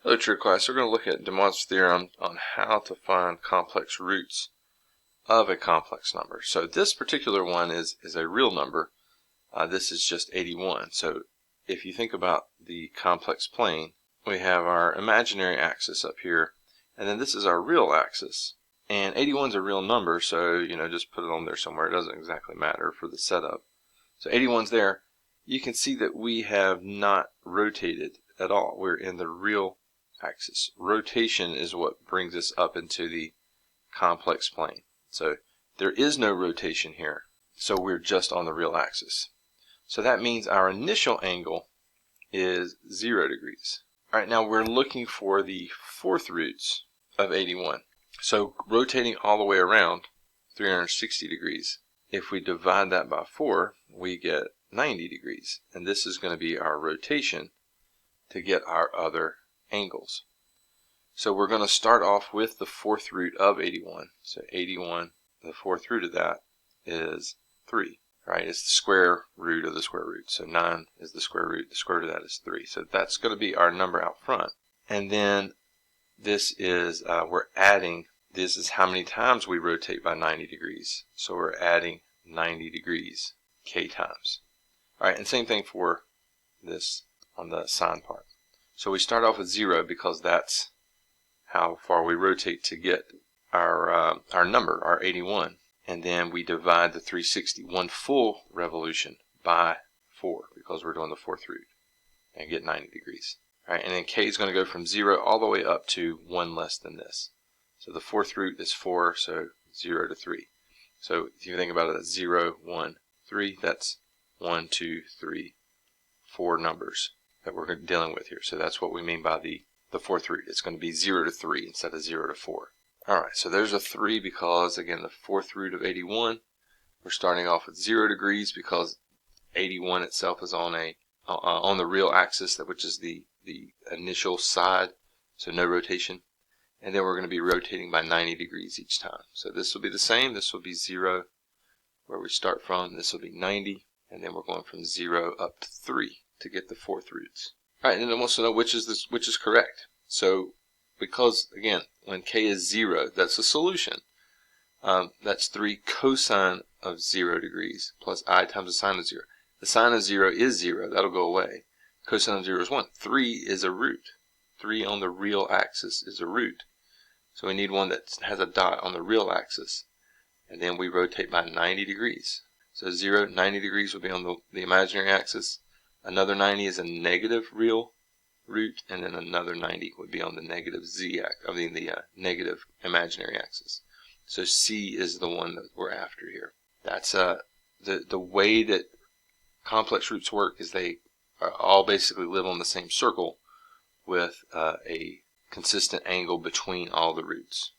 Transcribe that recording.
Hello, trig class. We're going to look at DeMoivre's theorem on how to find complex roots of a complex number. So this particular one is a real number. This is just 81. So if you think about the complex plane, we have our imaginary axis up here, and then this is our real axis. And 81 is a real number, so just put it on there somewhere. It doesn't exactly matter for the setup. So 81's there. You can see that we have not rotated at all. We're in the real axis. Rotation is what brings us up into the complex plane. So there is no rotation here. So we're just on the real axis. So that means our initial angle is 0 degrees. All right, now we're looking for the fourth roots of 81. So rotating all the way around 360 degrees. If we divide that by 4, we get 90 degrees. And this is going to be our rotation to get our other angles. So we're going to start off with the fourth root of 81. So 81, the fourth root of that is 3. Right? It's the square root of the square root. So 9 is the square root. The square root of that is 3. So that's going to be our number out front. And then this is, we're adding, this is how many times we rotate by 90 degrees. So we're adding 90 degrees, k times. All right, and same thing for this on the sine part. So we start off with 0 because that's how far we rotate to get our number, our 81. And then we divide the 360, one full revolution, by 4 because we're doing the fourth root, and get 90 degrees. All right, and then k is going to go from 0 all the way up to 1 less than this. So the fourth root is 4, so 0 to 3. So if you think about it, that's 0, 1, 3. That's 1, 2, 3, 4 numbers that we're dealing with here. So that's what we mean by the fourth root. It's going to be 0 to 3 instead of 0 to 4. Alright, so there's a 3 because, again, the fourth root of 81. We're starting off with 0 degrees because 81 itself is on the real axis, which is the initial side, so no rotation. And then we're going to be rotating by 90 degrees each time. So this will be the same. This will be 0, where we start from. This will be 90, and then we're going from 0 up to 3 to get the fourth roots. All right, and then it wants to know which is correct. So because, again, when k is 0, that's a solution. That's 3 cosine of 0 degrees plus I times the sine of 0. The sine of 0 is 0. That'll go away. Cosine of 0 is 1. 3 is a root. 3 on the real axis is a root. So we need one that has a dot on the real axis. And then we rotate by 90 degrees. So 0, 90 degrees will be on the imaginary axis. Another 90 is a negative real root, and then another 90 would be on the negative negative imaginary axis. So C is the one that we're after here. That's the way that complex roots work is they all basically live on the same circle with a consistent angle between all the roots.